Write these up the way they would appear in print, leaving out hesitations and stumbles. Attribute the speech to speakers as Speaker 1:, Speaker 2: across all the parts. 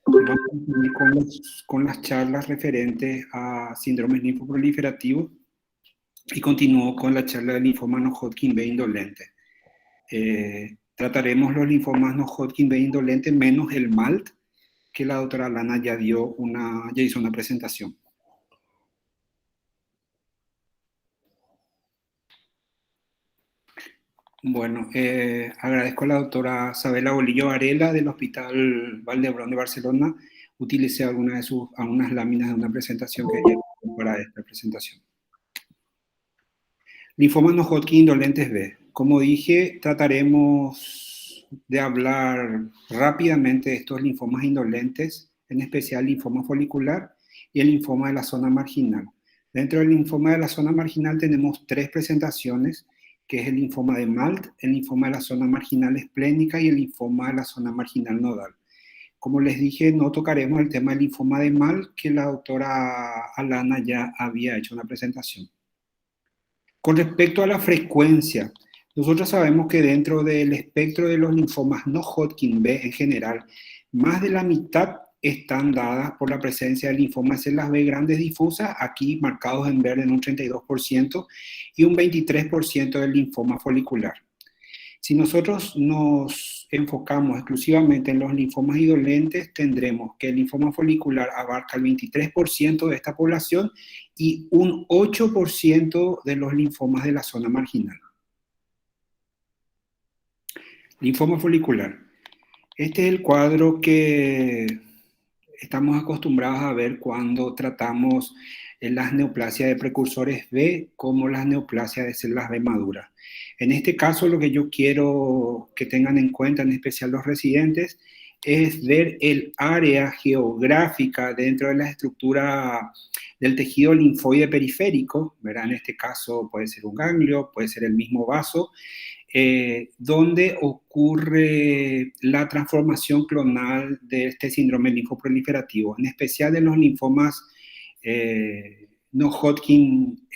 Speaker 1: Vamos a seguir con las charlas referentes a síndromes linfoproliferativos y continúo con la charla del linfoma no Hodgkin B indolente. Trataremos los linfomas no Hodgkin B indolente menos el MALT, que la doctora Lana ya hizo una presentación. Bueno, agradezco a la doctora Sabela Bolillo Varela del Hospital Valdebrón de Barcelona. Utilicé algunas láminas de una presentación que ella hizo para esta presentación. Linfomas no Hodgkin indolentes B. Como dije, trataremos de hablar rápidamente de estos linfomas indolentes, en especial el linfoma folicular y el linfoma de la zona marginal. Dentro del linfoma de la zona marginal tenemos tres presentaciones, que es el linfoma de MALT, el linfoma de la zona marginal esplénica y el linfoma de la zona marginal nodal. Como les dije, no tocaremos el tema del linfoma de MALT, que la doctora Alana ya había hecho una presentación. Con respecto a la frecuencia, nosotros sabemos que dentro del espectro de los linfomas no Hodgkin B en general, más de la mitad están dadas por la presencia de linfomas de células B grandes difusas, aquí marcados en verde en un 32%, y un 23% del linfoma folicular. Si nosotros nos enfocamos exclusivamente en los linfomas indolentes, tendremos que el linfoma folicular abarca el 23% de esta población y un 8% de los linfomas de la zona marginal. Linfoma folicular. Este es el cuadro que estamos acostumbrados a ver cuando tratamos las neoplasias de precursores B como las neoplasias de células B maduras. En este caso, lo que yo quiero que tengan en cuenta, en especial los residentes, es ver el área geográfica dentro de la estructura del tejido linfoide periférico, ¿verdad? En este caso puede ser un ganglio, puede ser el mismo vaso, donde ocurre la transformación clonal de este síndrome linfoproliferativo, en especial en los linfomas no Hodgkin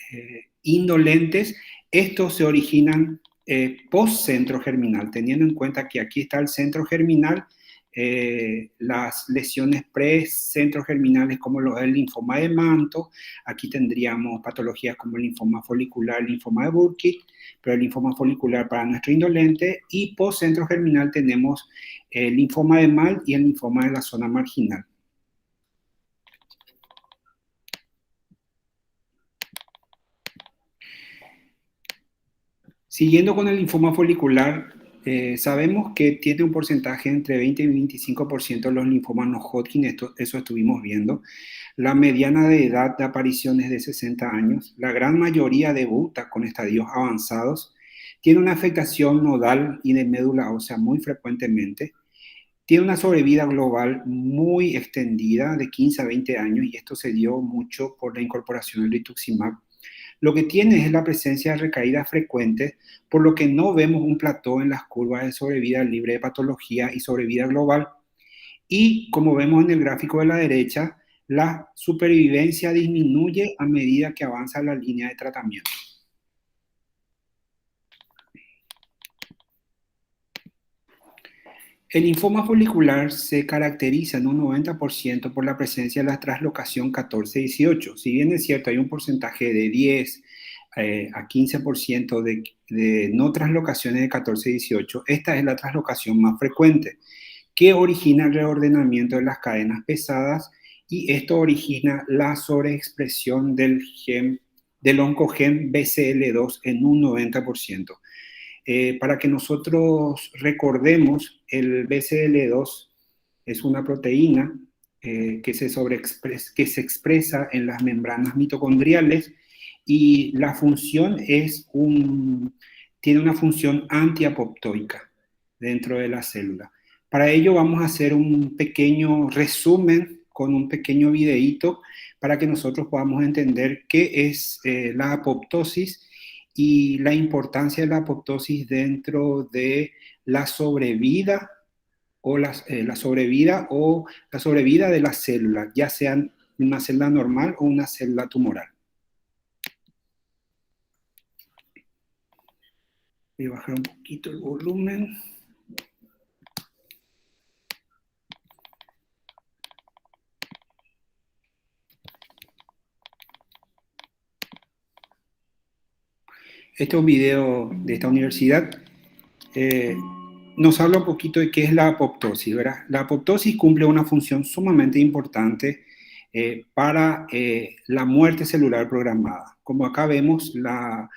Speaker 1: indolentes. Estos se originan post-centro germinal, teniendo en cuenta que aquí está el centro germinal, las lesiones pre-centro germinales como el linfoma de Manto, aquí tendríamos patologías como el linfoma folicular, el linfoma de Burkitt, pero el linfoma folicular para nuestro indolente, y post-centro germinal tenemos el linfoma de MALT y el linfoma de la zona marginal. Siguiendo con el linfoma folicular, sabemos que tiene un porcentaje entre 20 y 25% de los linfomas no Hodgkin, eso estuvimos viendo. La mediana de edad de aparición es de 60 años. La gran mayoría debuta con estadios avanzados. Tiene una afectación nodal y de médula ósea muy frecuentemente. Tiene una sobrevida global muy extendida, de 15 a 20 años, y esto se dio mucho por la incorporación del rituximab. Lo que tiene es la presencia de recaídas frecuentes, por lo que no vemos un plató en las curvas de sobrevida libre de patología y sobrevida global. Y como vemos en el gráfico de la derecha, la supervivencia disminuye a medida que avanza la línea de tratamiento. El linfoma folicular se caracteriza en un 90% por la presencia de la traslocación 14-18. Si bien es cierto, hay un porcentaje de 10 a 15% de no traslocaciones de 14-18, esta es la traslocación más frecuente, que origina el reordenamiento de las cadenas pesadas, y esto origina la sobreexpresión del oncogen BCL2 en un 90%. Para que nosotros recordemos, el BCL2 es una proteína que se expresa en las membranas mitocondriales, y la función tiene una función antiapoptóica dentro de la célula. Para ello vamos a hacer un pequeño resumen con un pequeño videíto para que nosotros podamos entender qué es la apoptosis y la importancia de la apoptosis dentro de la sobrevida o la sobrevida de las células, ya sean una célula normal o una célula tumoral. Voy a bajar un poquito el volumen. Este es un video de esta universidad. Nos habla un poquito de qué es la apoptosis, ¿verdad? La apoptosis cumple una función sumamente importante para la muerte celular programada. Como acá vemos, la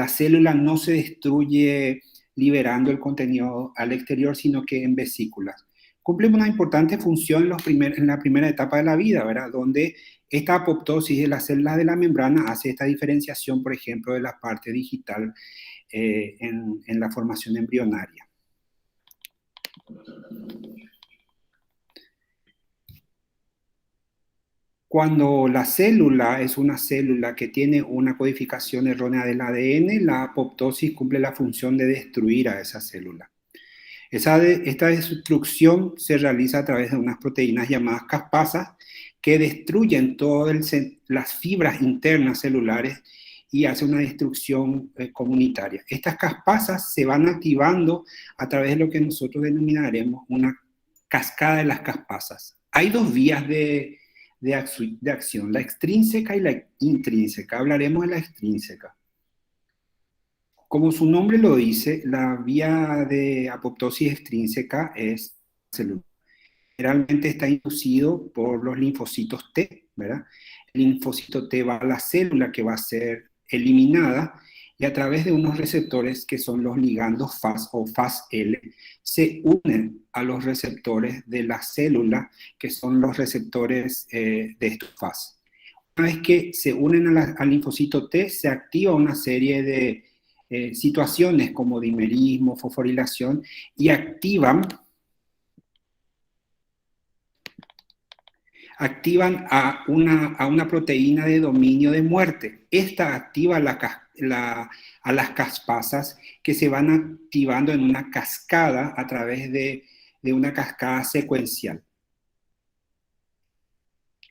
Speaker 1: célula no se destruye liberando el contenido al exterior, sino que en vesículas. Cumple una importante función en la primera etapa de la vida, ¿verdad? Donde esta apoptosis de las células de la membrana hace esta diferenciación, por ejemplo, de la parte digital en la formación embrionaria. Cuando la célula es una célula que tiene una codificación errónea del ADN, la apoptosis cumple la función de destruir a esa célula. Esta destrucción se realiza a través de unas proteínas llamadas caspasas que destruyen todas las fibras internas celulares y hace una destrucción comunitaria. Estas caspasas se van activando a través de lo que nosotros denominaremos una cascada de las caspasas. Hay dos vías de acción, la extrínseca y la intrínseca. Hablaremos de la extrínseca. Como su nombre lo dice, la vía de apoptosis extrínseca es celular. Generalmente está inducido por los linfocitos T, ¿verdad? El linfocito T va a la célula que va a ser eliminada y a través de unos receptores que son los ligandos Fas o Fas-L, se unen a los receptores de la célula, que son los receptores de estos Fas. Una vez que se unen al linfocito T, se activa una serie de situaciones como dimerismo, fosforilación, y activan a una proteína de dominio de muerte. Esta activa a las caspasas que se van activando en una cascada a través de una cascada secuencial.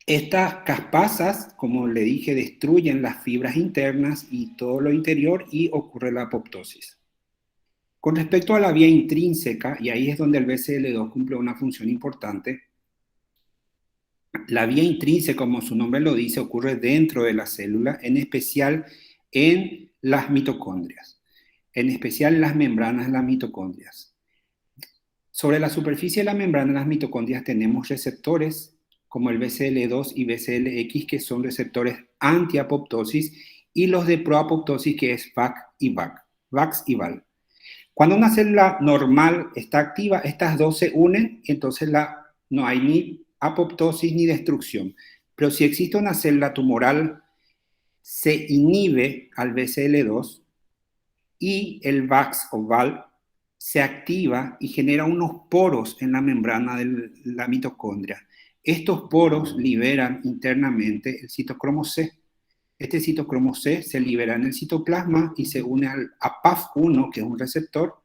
Speaker 1: Estas caspasas, como le dije, destruyen las fibras internas y todo lo interior y ocurre la apoptosis. Con respecto a la vía intrínseca, y ahí es donde el BCL2 cumple una función importante, la vía intrínseca, como su nombre lo dice, ocurre dentro de la célula, en especial en las mitocondrias, en especial en las membranas de las mitocondrias. Sobre la superficie de la membrana de las mitocondrias tenemos receptores como el BCL2 y BCLX, que son receptores antiapoptosis, y los de proapoptosis, que es VAC y VAX. Cuando una célula normal está activa, estas dos se unen y entonces no hay ni apoptosis ni destrucción. Pero si existe una célula tumoral, se inhibe al BCL2 y el VAX o VAL se activa y genera unos poros en la membrana de la mitocondria. Estos poros liberan internamente el citocromo C. Este citocromo C se libera en el citoplasma y se une a PAF1, que es un receptor,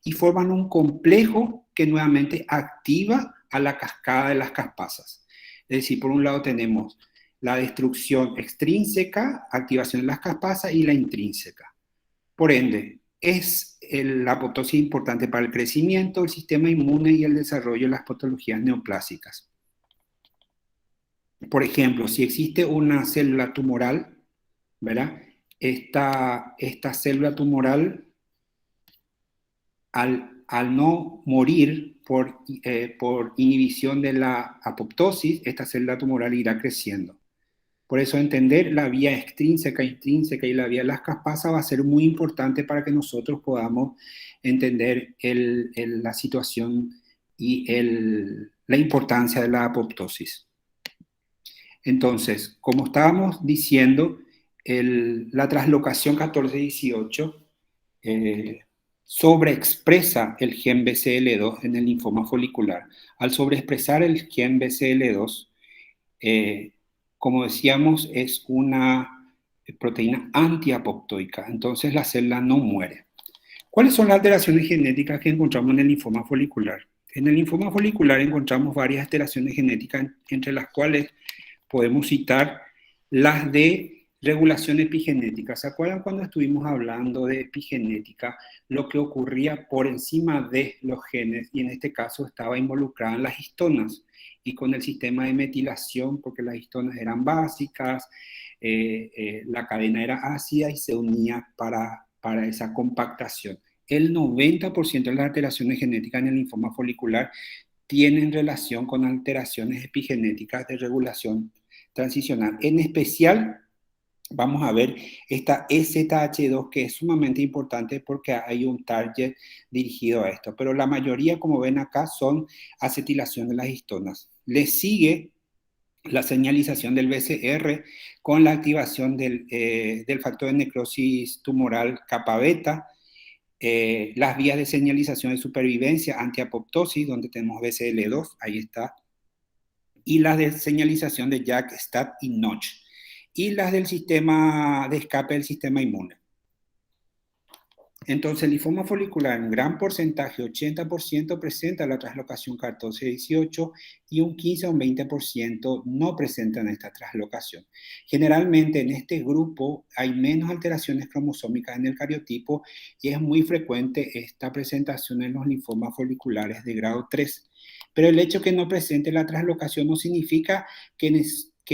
Speaker 1: y forman un complejo que nuevamente activa a la cascada de las caspasas. Es decir, por un lado tenemos la destrucción extrínseca, activación de las caspasas, y la intrínseca. Por ende, es la apoptosis importante para el crecimiento, el sistema inmune y el desarrollo de las patologías neoplásicas. Por ejemplo, si existe una célula tumoral, ¿verdad? Esta célula tumoral, al no morir por inhibición de la apoptosis, esta célula tumoral irá creciendo. Por eso entender la vía extrínseca, intrínseca y la vía de las caspasas va a ser muy importante para que nosotros podamos entender la situación y la importancia de la apoptosis. Entonces, como estábamos diciendo, la translocación 14-18 sobreexpresa el gen BCL2 en el linfoma folicular. Al sobreexpresar el gen BCL2, como decíamos, es una proteína antiapoptóica, entonces la célula no muere. ¿Cuáles son las alteraciones genéticas que encontramos en el linfoma folicular? En el linfoma folicular encontramos varias alteraciones genéticas, entre las cuales podemos citar las de regulación epigenética. ¿Se acuerdan cuando estuvimos hablando de epigenética? Lo que ocurría por encima de los genes, y en este caso estaba involucrada en las histonas, y con el sistema de metilación, porque las histonas eran básicas, la cadena era ácida y se unía para para esa compactación. El 90% de las alteraciones genéticas en el linfoma folicular tienen relación con alteraciones epigenéticas de regulación transicional. En especial, vamos a ver esta EZH2, que es sumamente importante porque hay un target dirigido a esto. Pero la mayoría, como ven acá, son acetilación de las histonas. Le sigue la señalización del BCR con la activación del factor de necrosis tumoral kappa beta, las vías de señalización de supervivencia, antiapoptosis, donde tenemos BCL2, ahí está, y las de señalización de JAK, STAT y NOTCH, y las del sistema de escape del sistema inmune. Entonces, el linfoma folicular en gran porcentaje, 80%, presenta la translocación 14-18 y un 15 o un 20% no presentan esta translocación. Generalmente en este grupo hay menos alteraciones cromosómicas en el cariotipo y es muy frecuente esta presentación en los linfomas foliculares de grado 3. Pero el hecho que no presente la translocación no significa que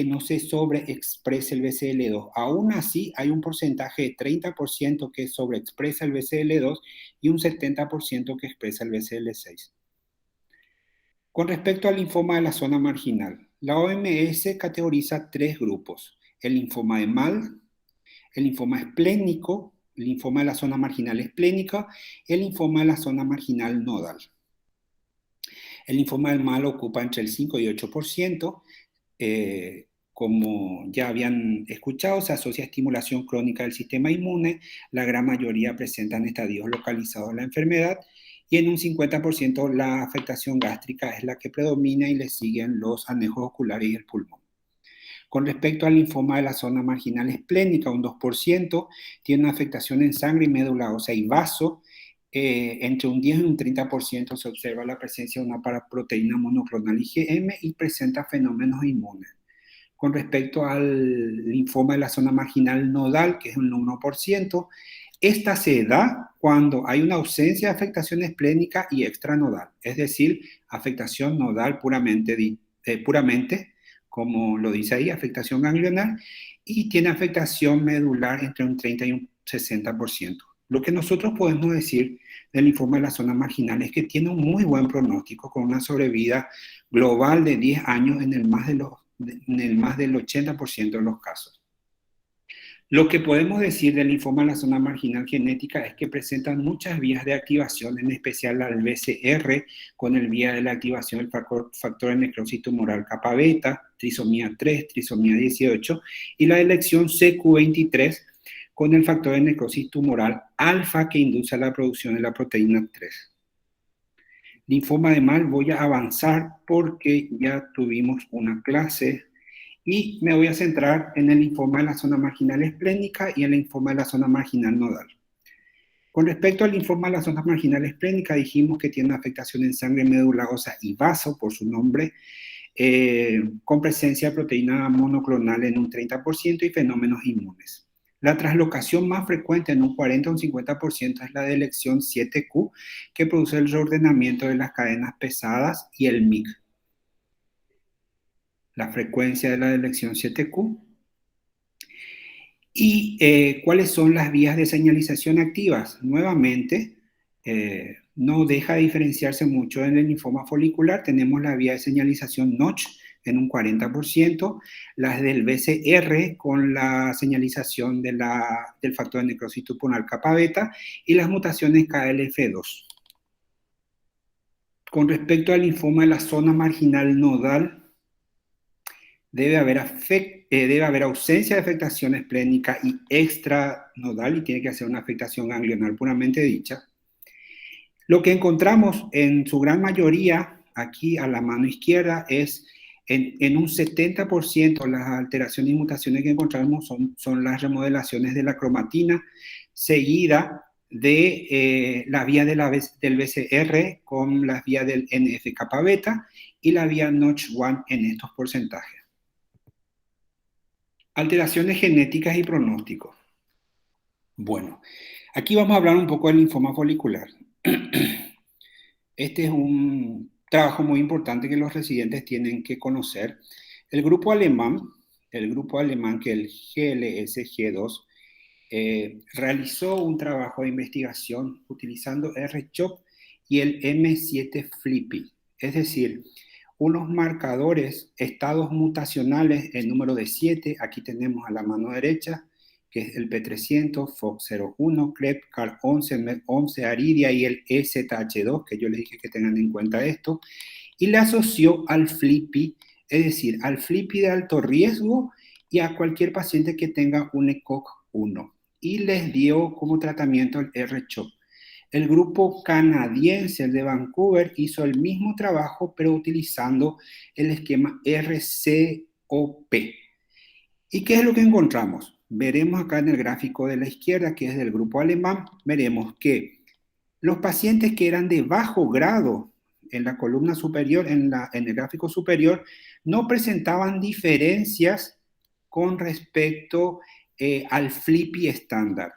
Speaker 1: no se sobreexprese el BCL2. Aún así, hay un porcentaje de 30% que sobreexpresa el BCL2 y un 70% que expresa el BCL6. Con respecto al linfoma de la zona marginal, la OMS categoriza 3 grupos: el linfoma de Mal, el linfoma esplénico, el linfoma de la zona marginal esplénica, el linfoma de la zona marginal nodal. El linfoma del Mal ocupa entre el 5 y 8%. Como ya habían escuchado, se asocia a estimulación crónica del sistema inmune. La gran mayoría presentan estadios localizados de la enfermedad y en un 50% la afectación gástrica es la que predomina y le siguen los anejos oculares y el pulmón. Con respecto al linfoma de la zona marginal esplénica, un 2% tiene una afectación en sangre y médula ósea y vaso. Entre un 10 y un 30% se observa la presencia de una paraproteína monoclonal IgM y presenta fenómenos inmunes. Con respecto al linfoma de la zona marginal nodal, que es un 1%, esta se da cuando hay una ausencia de afectación esplénica y extranodal, es decir, afectación nodal puramente, como lo dice ahí, afectación ganglionar, y tiene afectación medular entre un 30 y un 60%. Lo que nosotros podemos decir del linfoma de la zona marginal es que tiene un muy buen pronóstico con una sobrevida global de 10 años en el más del 80% de los casos. Lo que podemos decir del linfoma de la zona marginal genética es que presentan muchas vías de activación, en especial la del BCR, con el vía de la activación del factor de necrosis tumoral kappa beta, trisomía 3, trisomía 18, y la elección CQ23, con el factor de necrosis tumoral alfa que induce a la producción de la proteína 3. Linfoma de Mal voy a avanzar porque ya tuvimos una clase y me voy a centrar en el linfoma de la zona marginal esplénica y el linfoma de la zona marginal nodal. Con respecto al linfoma de la zona marginal esplénica, dijimos que tiene una afectación en sangre, médula ósea y vaso, por su nombre, con presencia de proteína monoclonal en un 30% y fenómenos inmunes. La translocación más frecuente en un 40 o un 50% es la de elección 7Q, que produce el reordenamiento de las cadenas pesadas y el MIC. La frecuencia de la elección 7Q. ¿Y cuáles son las vías de señalización activas? Nuevamente, no deja de diferenciarse mucho en el linfoma folicular. Tenemos la vía de señalización Notch en un 40%, las del BCR con la señalización del factor de necrosis tumoral kappa beta y las mutaciones KLF2. Con respecto al linfoma de la zona marginal nodal, debe haber ausencia de afectación esplénica y extranodal y tiene que ser una afectación ganglionar puramente dicha. Lo que encontramos en su gran mayoría aquí a la mano izquierda es en un 70% las alteraciones y mutaciones que encontramos son las remodelaciones de la cromatina, seguida de la vía del BCR con la vía del NF-kappa beta y la vía Notch1 en estos porcentajes. Alteraciones genéticas y pronósticos. Bueno, aquí vamos a hablar un poco del linfoma folicular. Este es un trabajo muy importante que los residentes tienen que conocer. El grupo alemán que es el GLSG2, realizó un trabajo de investigación utilizando R-CHOP y el M7-FLIPI, es decir, unos marcadores, estados mutacionales en número de 7, aquí tenemos a la mano derecha, que es el P300, FOX01, CREP, CAR11, MEP11, Aridia y el EZH2, que yo les dije que tengan en cuenta esto, y le asoció al FLIPI, es decir, al FLIPI de alto riesgo y a cualquier paciente que tenga un ECOG 1, y les dio como tratamiento el R-CHOP. El grupo canadiense, el de Vancouver, hizo el mismo trabajo, pero utilizando el esquema RCOP. ¿Y qué es lo que encontramos? Veremos acá en el gráfico de la izquierda, que es del grupo alemán, veremos que los pacientes que eran de bajo grado en la columna superior, en el gráfico superior, no presentaban diferencias con respecto al FLIPI estándar.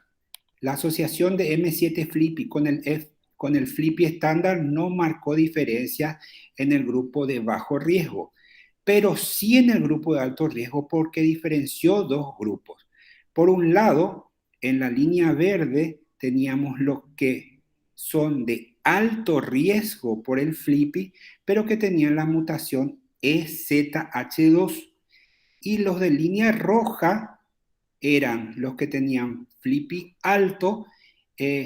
Speaker 1: La asociación de M7-FLIPI con el FLIPI estándar no marcó diferencia en el grupo de bajo riesgo, pero sí en el grupo de alto riesgo porque diferenció dos grupos. Por un lado, en la línea verde teníamos los que son de alto riesgo por el FLIPI, pero que tenían la mutación EZH2. Y los de línea roja eran los que tenían FLIPI alto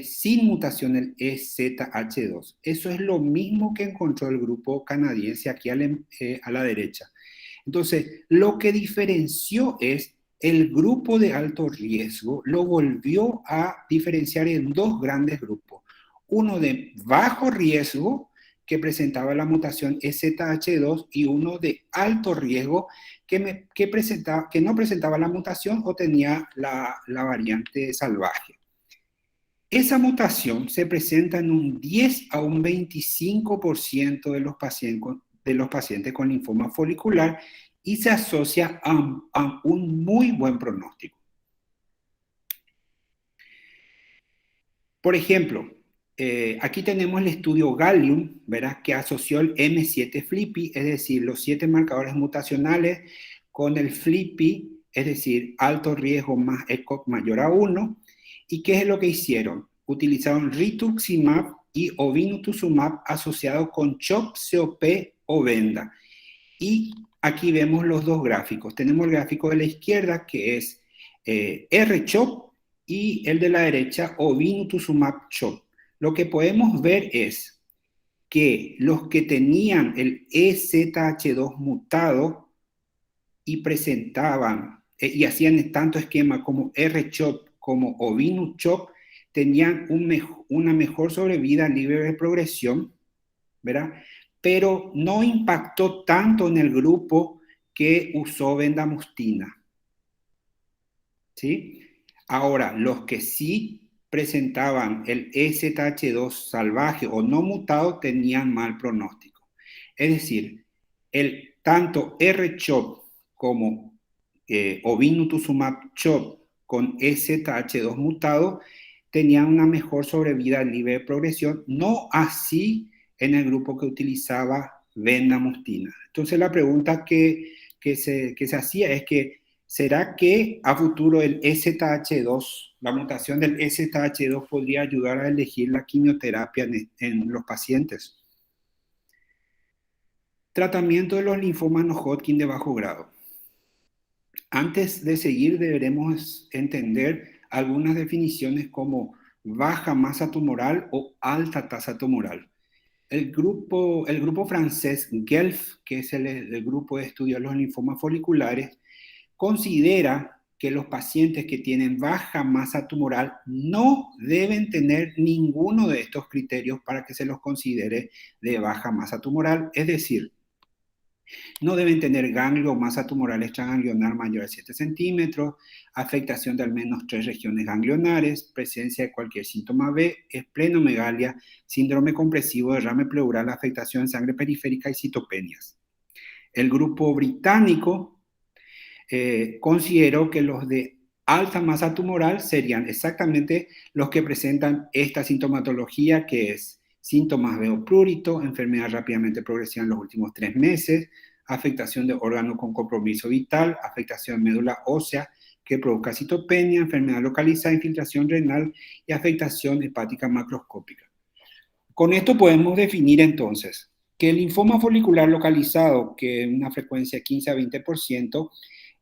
Speaker 1: sin mutación el EZH2. Eso es lo mismo que encontró el grupo canadiense aquí a la derecha. Entonces, lo que diferenció es el grupo de alto riesgo, lo volvió a diferenciar en dos grandes grupos. Uno de bajo riesgo, que presentaba la mutación EZH2, y uno de alto riesgo, que no presentaba la mutación o tenía la variante salvaje. Esa mutación se presenta en un 10 a un 25% de los pacientes con linfoma folicular y se asocia a un muy buen pronóstico. Por ejemplo, aquí tenemos el estudio Gallium, ¿verdad? Que asoció el M7-FLIPI, es decir, los 7 marcadores mutacionales con el FLIPI, es decir, alto riesgo más ECOG mayor a 1. ¿Y qué es lo que hicieron? Utilizaron rituximab y obinutuzumab asociado con CHOP, COP o venda. Y aquí vemos los dos gráficos. Tenemos el gráfico de la izquierda, que es R-CHOP, y el de la derecha, obinutuzumab CHOP. Lo que podemos ver es que los que tenían el EZH2 mutado y presentaban, y hacían tanto esquema como R-CHOP como obinu-CHOP, tenían una mejor sobrevida libre de progresión, ¿verdad? Pero no impactó tanto en el grupo que usó vendamustina, ¿sí? Ahora, los que sí presentaban el EZH2 salvaje o no mutado tenían mal pronóstico. Es decir, tanto R-CHOP como obinutuzumab CHOP con EZH2 mutado tenían una mejor sobrevida libre de progresión, no así en el grupo que utilizaba vendamustina. Entonces la pregunta que se hacía es que, ¿será que a futuro el EZH2, la mutación del EZH2 podría ayudar a elegir la quimioterapia en los pacientes? Tratamiento de los linfomas no Hodgkin de bajo grado. Antes de seguir, deberemos entender algunas definiciones como baja masa tumoral o alta tasa tumoral. El grupo francés GELF, que es el grupo de estudio de los linfomas foliculares, considera que los pacientes que tienen baja masa tumoral no deben tener ninguno de estos criterios para que se los considere de baja masa tumoral, es decir, no deben tener ganglio o masa tumoral extraganglionar mayor a 7 centímetros, afectación de al menos 3 regiones ganglionares, presencia de cualquier síntoma B, esplenomegalia, síndrome compresivo, derrame pleural, afectación de sangre periférica y citopenias. El grupo británico consideró que los de alta masa tumoral serían exactamente los que presentan esta sintomatología, que es síntomas de prurito, enfermedad rápidamente progresiva en los últimos 3 meses, afectación de órgano con compromiso vital, afectación de médula ósea, que produzca citopenia, enfermedad localizada, infiltración renal y afectación hepática macroscópica. Con esto podemos definir entonces que el linfoma folicular localizado, que es una frecuencia de 15 a 20%,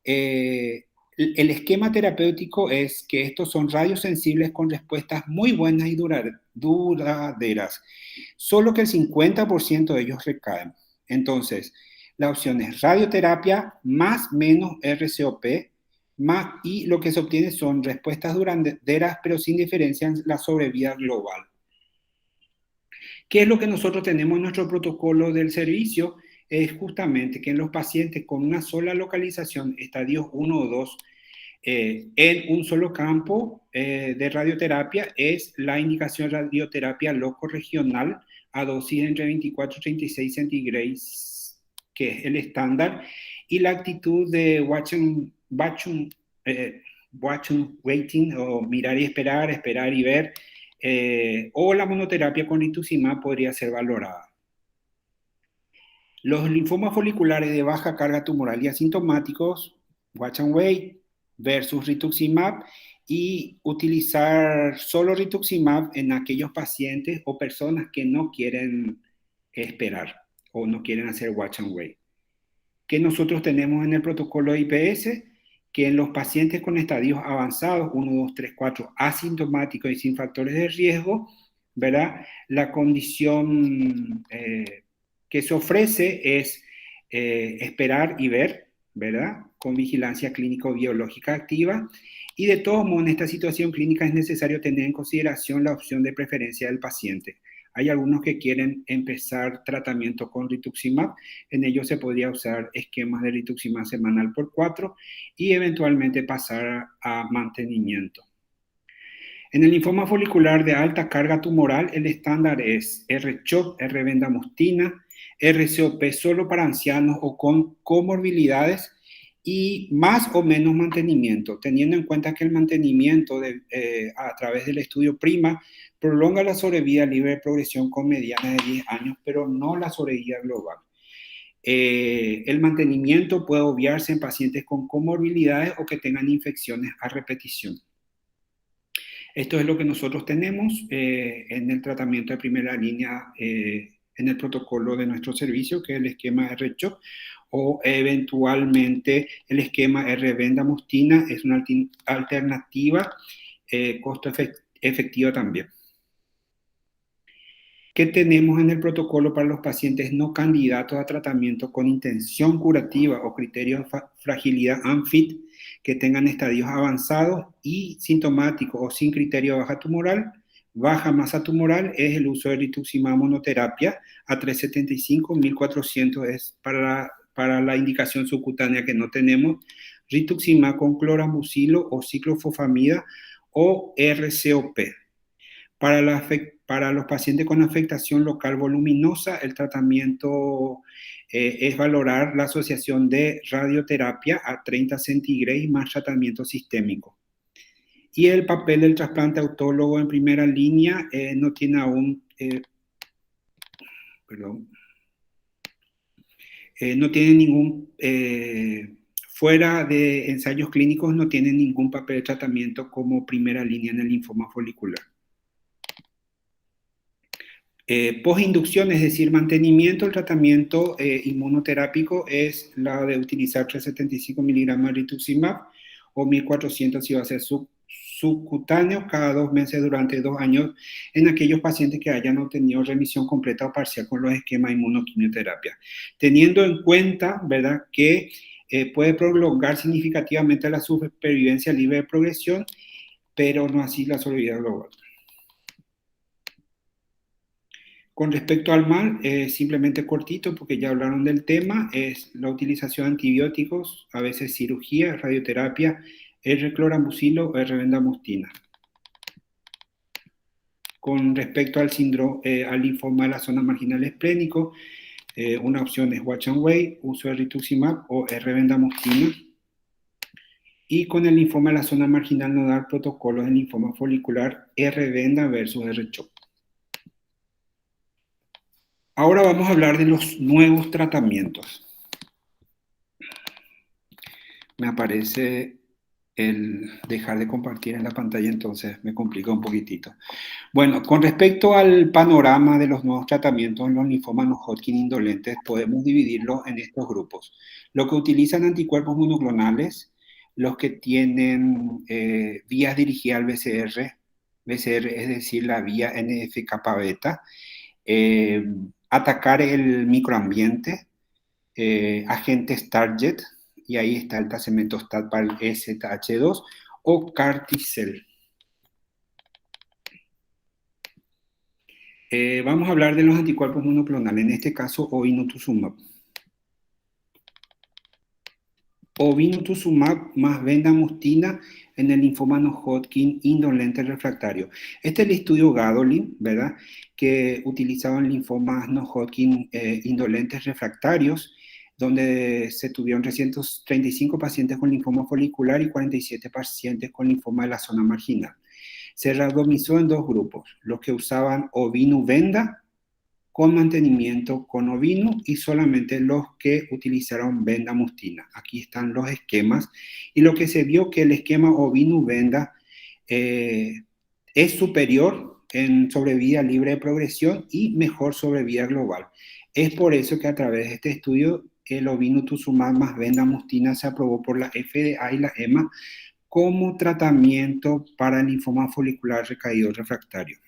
Speaker 1: el esquema terapéutico es que estos son radiosensibles con respuestas muy buenas y duraderas, solo que el 50% de ellos recaen. Entonces, la opción es radioterapia más menos RCOP, y lo que se obtiene son respuestas duraderas, pero sin diferencia en la sobrevida global. ¿Qué es lo que nosotros tenemos en nuestro protocolo del servicio? Es justamente que en los pacientes con una sola localización, estadios 1 o 2, en un solo campo de radioterapia, es la indicación radioterapia loco-regional a dosis entre 24 y 36 centigrados, que es el estándar, y la actitud de watch and waiting, o mirar y esperar, esperar y ver, o la monoterapia con rituximab podría ser valorada. Los linfomas foliculares de baja carga tumoral y asintomáticos, watch and wait versus rituximab, y utilizar solo rituximab en aquellos pacientes o personas que no quieren esperar o no quieren hacer watch and wait. Que nosotros tenemos en el protocolo de IPS, que en los pacientes con estadios avanzados, 1, 2, 3, 4, asintomáticos y sin factores de riesgo, ¿verdad? La condición que se ofrece es esperar y ver, ¿verdad? Con vigilancia clínico-biológica activa. Y de todos modos, en esta situación clínica es necesario tener en consideración la opción de preferencia del paciente. Hay algunos que quieren empezar tratamiento con rituximab. En ellos se podría usar esquemas de rituximab semanal por 4 y eventualmente pasar a mantenimiento. En el linfoma folicular de alta carga tumoral, el estándar es R-CHOP, R-vendamustina, RCOP solo para ancianos o con comorbilidades, y más o menos mantenimiento, teniendo en cuenta que el mantenimiento a través del estudio PRIMA prolonga la sobrevida libre de progresión con mediana de 10 años, pero no la sobrevida global. El mantenimiento puede obviarse en pacientes con comorbilidades o que tengan infecciones a repetición. Esto es lo que nosotros tenemos en el tratamiento de primera línea en el protocolo de nuestro servicio, que es el esquema R-CHOP, o eventualmente el esquema R-vendamustina es una alternativa costo efectiva también. ¿Qué tenemos en el protocolo para los pacientes no candidatos a tratamiento con intención curativa o criterio de fragilidad unfit, que tengan estadios avanzados y sintomáticos o sin criterio de baja tumoral? Baja masa tumoral es el uso de rituximab monoterapia a 375, 1400 es para la indicación subcutánea que no tenemos, rituximab con cloramucilo o ciclofosfamida o RCOP. Para los pacientes con afectación local voluminosa, el tratamiento es valorar la asociación de radioterapia a 30 centigrados más tratamiento sistémico. Y el papel del trasplante autólogo en primera línea no tiene aún, no tiene ningún, fuera de ensayos clínicos, no tiene ningún papel de tratamiento como primera línea en el linfoma folicular. Postinducción, es decir, mantenimiento, el tratamiento inmunoterápico es la de utilizar 375 miligramos de rituximab o 1400 si va a ser subcutáneo cada 2 meses durante 2 años en aquellos pacientes que hayan obtenido remisión completa o parcial con los esquemas de inmunoquimioterapia. Teniendo en cuenta, ¿verdad?, que puede prolongar significativamente la supervivencia libre de progresión, pero no así la sobrevida global. Con respecto al mal, simplemente cortito, porque ya hablaron del tema, es la utilización de antibióticos, a veces cirugía, radioterapia, R-cloramucilo o R-vendamustina. Con respecto al síndrome, al linfoma de la zona marginal esplénico, una opción es watch and wait, uso de rituximab o R-vendamustina. Y con el linfoma de la zona marginal nodal, protocolos de linfoma folicular, R-venda versus R-CHOP. Ahora vamos a hablar de los nuevos tratamientos. Me aparece el dejar de compartir en la pantalla, entonces me complica un poquitito. Bueno, con respecto al panorama de los nuevos tratamientos en los linfomas no Hodgkin indolentes, podemos dividirlos en estos grupos. Los que utilizan anticuerpos monoclonales, los que tienen vías dirigidas al BCR es decir, la vía NF-kappa-beta, atacar el microambiente, agentes target, y ahí está el tazemetostat para el EZH2, o CAR-T-cell. Vamos a hablar de los anticuerpos monoclonales, en este caso obinutuzumab. Obinutuzumab más bendamustine en el linfoma no Hodgkin indolente refractario. Este es el estudio Gadolin, ¿verdad? Que utilizaban linfomas no Hodgkin indolentes refractarios, donde se tuvieron 335 pacientes con linfoma folicular y 47 pacientes con linfoma de la zona marginal. Se randomizó en dos grupos, los que usaban Obinu-Venda con mantenimiento con ovino y solamente los que utilizaron vendamustina. Aquí están los esquemas y lo que se vio que el esquema ovino-venda es superior en sobrevida libre de progresión y mejor sobrevida global. Es por eso que a través de este estudio el obinutuzumab más vendamustina se aprobó por la FDA y la EMA como tratamiento para el linfoma folicular recaído refractario.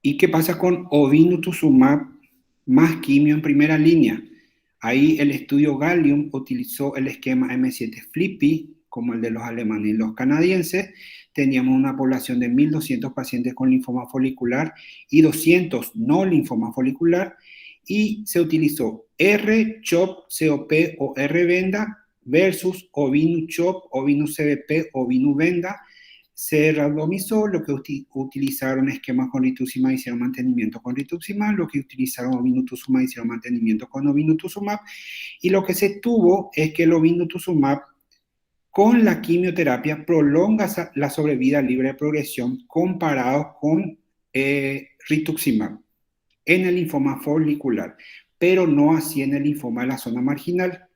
Speaker 1: ¿Y qué pasa con obinutuzumab más quimio en primera línea? Ahí el estudio Gallium utilizó el esquema M7 FLIPI, como el de los alemanes y los canadienses. Teníamos una población de 1.200 pacientes con linfoma folicular y 200 no linfoma folicular, y se utilizó R-CHOP-COP o R-Venda versus Ovinu-CHOP, Ovinu-CBP, Ovinu-Venda. Se randomizó, lo que utilizaron esquemas con rituximab hicieron mantenimiento con rituximab, lo que utilizaron obinutuzumab hicieron mantenimiento con obinutuzumab, y lo que se tuvo es que el obinutuzumab con la quimioterapia prolonga la sobrevida libre de progresión comparado con rituximab en el linfoma folicular, pero no así en el linfoma de la zona marginal.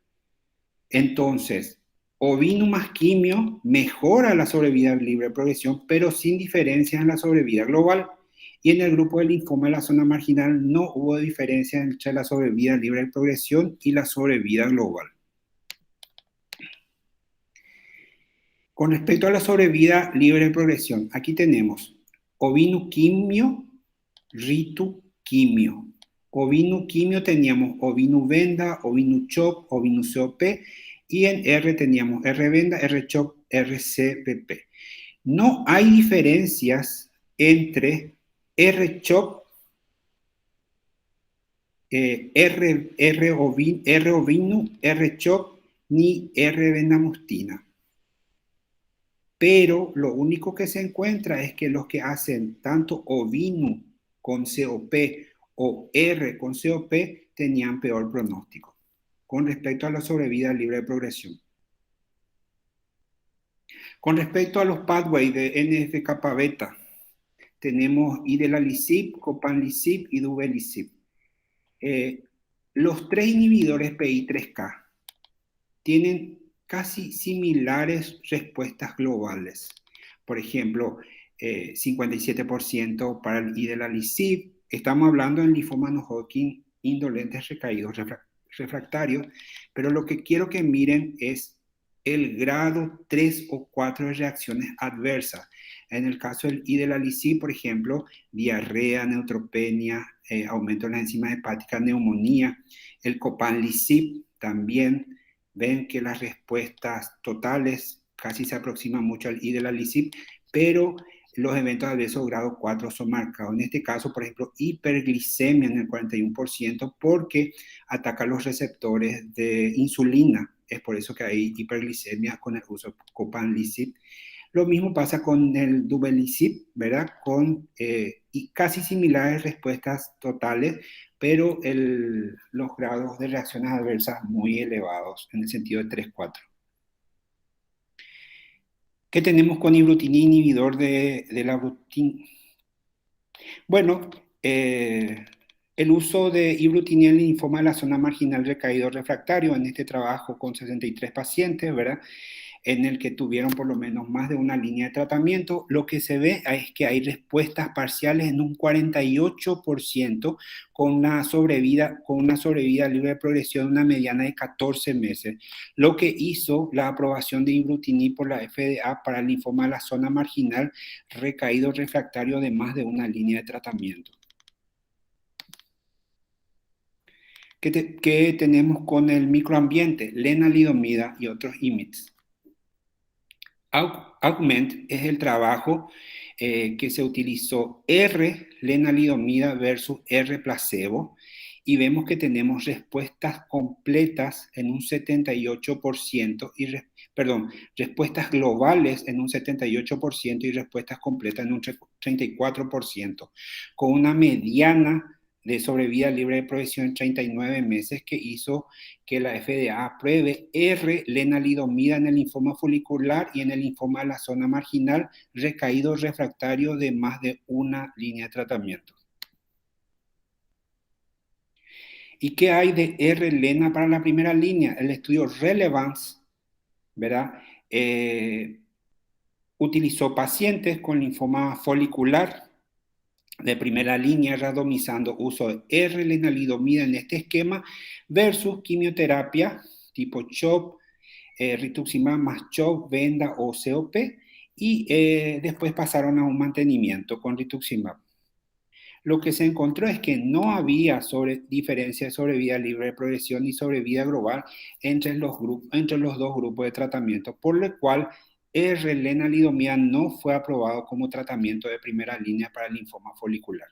Speaker 1: Entonces, ovino más quimio mejora la sobrevida libre de progresión, pero sin diferencias en la sobrevida global. Y en el grupo de linfoma de la zona marginal no hubo diferencia entre la sobrevida libre de progresión y la sobrevida global. Con respecto a la sobrevida libre de progresión, aquí tenemos ovino quimio, ritu quimio. Ovino quimio teníamos ovino venda, ovino chop, ovino COP, y en R teníamos R-Venda, R-CHOP, RCPP. No hay diferencias entre R-CHOP, R-Ovino, R-CHOP, ni R-Vendamustina. Pero lo único que se encuentra es que los que hacen tanto ovino con COP o R con COP tenían peor pronóstico con respecto a la sobrevida libre de progresión. Con respecto a los pathways de NF-kappa-beta, tenemos idelalisib, copanlisib y duvelisib. Los tres inhibidores PI3K tienen casi similares respuestas globales. Por ejemplo, 57% para el idelalisib. Estamos hablando en linfoma no Hodgkin indolentes recaídos refractarios, pero lo que quiero que miren es el grado 3 o 4 de reacciones adversas. En el caso del idelalisib, por ejemplo, diarrea, neutropenia, aumento de las enzimas hepáticas, neumonía. El copanlisib también, ven que las respuestas totales casi se aproximan mucho al idelalisib, pero los eventos adversos grado 4 son marcados. En este caso, por ejemplo, hiperglicemia en el 41% porque ataca los receptores de insulina. Es por eso que hay hiperglicemia con el uso de copanlisib. Lo mismo pasa con el duvelisib, ¿verdad? Con casi similares respuestas totales, pero los grados de reacciones adversas muy elevados, en el sentido de 3-4. ¿Qué tenemos con ibrutinib, inhibidor de la brutina? Bueno, el uso de ibrutinib en linfoma de la zona marginal recaído refractario en este trabajo con 63 pacientes, ¿verdad? En el que tuvieron por lo menos más de una línea de tratamiento, lo que se ve es que hay respuestas parciales en un 48% con una sobrevida libre de progresión, una mediana de 14 meses, lo que hizo la aprobación de ibrutinib por la FDA para el linfoma de la zona marginal recaído refractario de más de una línea de tratamiento. ¿Qué tenemos con el microambiente? Lenalidomida y otros IMIDs. Augment es el trabajo que se utilizó R lenalidomida versus R placebo y vemos que tenemos respuestas completas en un 78% respuestas globales en un 78% y respuestas completas en un 34%, con una mediana de sobrevida libre de progresión en 39 meses que hizo que la FDA apruebe R lenalidomida en el linfoma folicular y en el linfoma de la zona marginal recaído refractario de más de una línea de tratamiento. ¿Y qué hay de R-lena para la primera línea? El estudio Relevance, ¿verdad? Utilizó pacientes con linfoma folicular de primera línea randomizando uso de R-lenalidomida en este esquema versus quimioterapia tipo CHOP, rituximab más CHOP, venda o COP y después pasaron a un mantenimiento con rituximab. Lo que se encontró es que no había diferencia de sobrevida libre de progresión y sobrevida global entre los dos grupos de tratamiento, por lo cual lenalidomida no fue aprobado como tratamiento de primera línea para el linfoma folicular.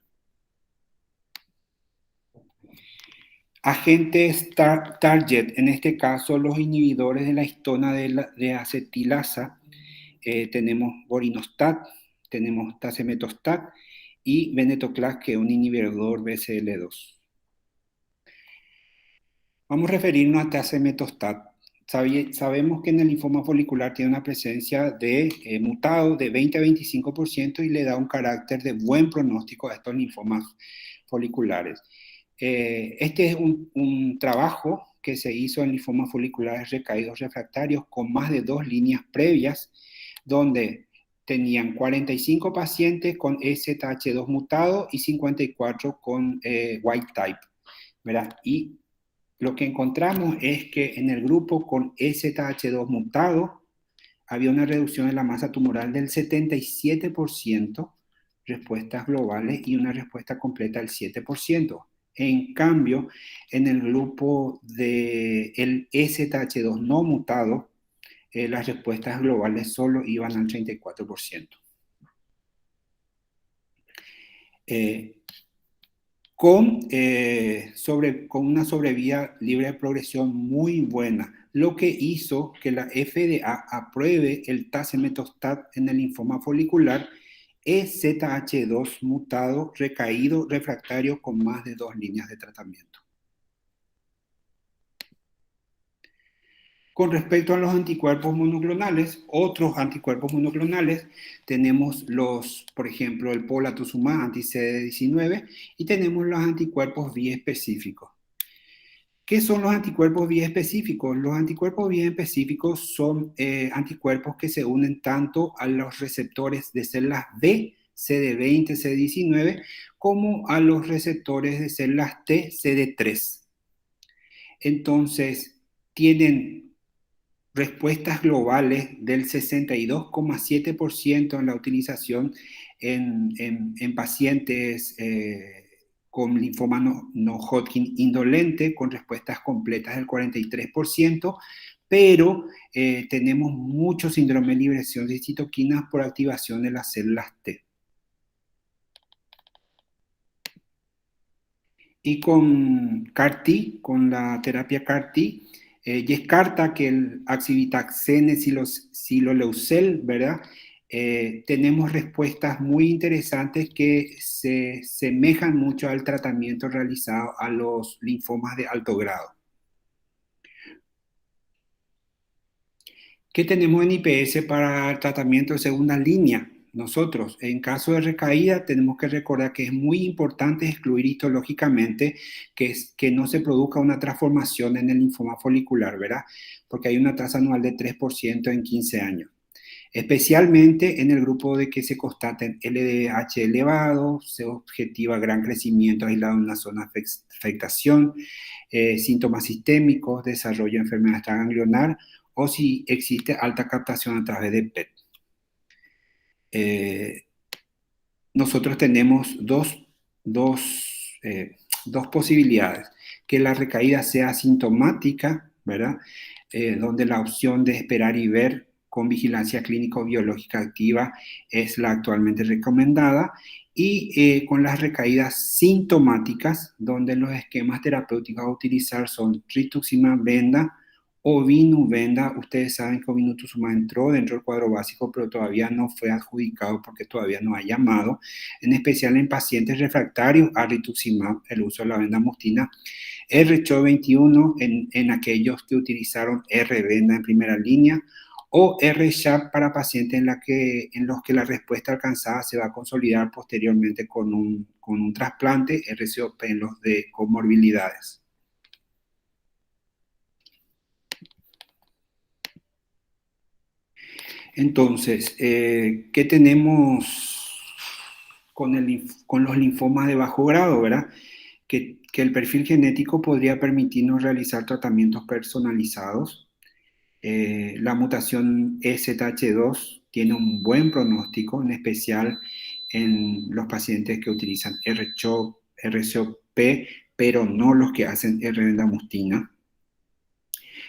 Speaker 1: Agentes target, en este caso los inhibidores de la histona de acetilasa, tenemos borinostat, tenemos tazemetostat y venetoclax, que es un inhibidor BCL2. Vamos a referirnos a tazemetostat. Sabemos que en el linfoma folicular tiene una presencia de mutado de 20 a 25% y le da un carácter de buen pronóstico a estos linfomas foliculares. Este es un trabajo que se hizo en linfomas foliculares recaídos refractarios con más de 2 líneas previas, donde tenían 45 pacientes con STH2 mutado y 54 con wild type, ¿verdad? Y lo que encontramos es que en el grupo con STH2 mutado había una reducción de la masa tumoral del 77%, respuestas globales, y una respuesta completa del 7%. En cambio, en el grupo del STH2 no mutado, las respuestas globales solo iban al 34%. Con una sobrevida libre de progresión muy buena, lo que hizo que la FDA apruebe el tazemetostat en el linfoma folicular ZH2 mutado recaído refractario con más de 2 líneas de tratamiento. Con respecto a los anticuerpos monoclonales, otros anticuerpos monoclonales, tenemos por ejemplo, el polatuzumab anti-CD19 y tenemos los anticuerpos biespecíficos. ¿Qué son los anticuerpos biespecíficos? Los anticuerpos biespecíficos son anticuerpos que se unen tanto a los receptores de células B, CD20, CD19, como a los receptores de células T, CD3. Entonces, tienen respuestas globales del 62,7% en la utilización en pacientes con linfoma no Hodgkin indolente, con respuestas completas del 43%, pero tenemos mucho síndrome de liberación de citoquinas por activación de las células T. Y con CAR-T, con la terapia CAR-T, descarta que el axivitaxene siloleucel, ¿verdad? Tenemos respuestas muy interesantes que se semejan mucho al tratamiento realizado a los linfomas de alto grado. ¿Qué tenemos en IPS para el tratamiento de segunda línea? Nosotros, en caso de recaída, tenemos que recordar que es muy importante excluir histológicamente que no se produzca una transformación en el linfoma folicular, ¿verdad? Porque hay una tasa anual de 3% en 15 años. Especialmente en el grupo de que se constaten LDH elevado, se objetiva gran crecimiento aislado en la zona de afectación, síntomas sistémicos, desarrollo de enfermedad extraganglionar o si existe alta captación a través de PET. Nosotros tenemos dos posibilidades. Que la recaída sea asintomática, ¿verdad? Donde la opción de esperar y ver con vigilancia clínico-biológica activa es la actualmente recomendada, y con las recaídas sintomáticas, donde los esquemas terapéuticos a utilizar son rituximab venda o Ovinuvenda. Ustedes saben que Ovinutuzumab entró dentro del cuadro básico, pero todavía no fue adjudicado porque todavía no ha llamado, en especial en pacientes refractarios a rituximab, el uso de la venda mustina. R-CHO21 en aquellos que utilizaron R-venda en primera línea, o R-SHAP para pacientes en los que la respuesta alcanzada se va a consolidar posteriormente con un trasplante, R-COP en los de comorbilidades. Entonces, ¿qué tenemos con los linfomas de bajo grado, verdad? Que el perfil genético podría permitirnos realizar tratamientos personalizados. La mutación EZH2 tiene un buen pronóstico, en especial en los pacientes que utilizan R-CHOP, R-COP, pero no los que hacen R-vendamustina.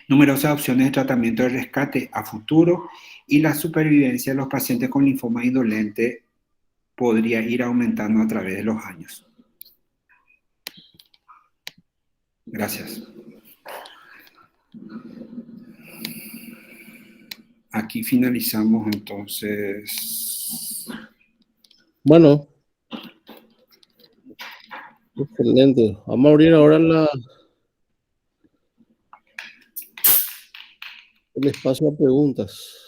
Speaker 1: Numerosas opciones de tratamiento de rescate a futuro, y la supervivencia de los pacientes con linfoma indolente podría ir aumentando a través de los años. Gracias. Aquí finalizamos entonces.
Speaker 2: Bueno, excelente. Vamos a abrir ahora el espacio a preguntas.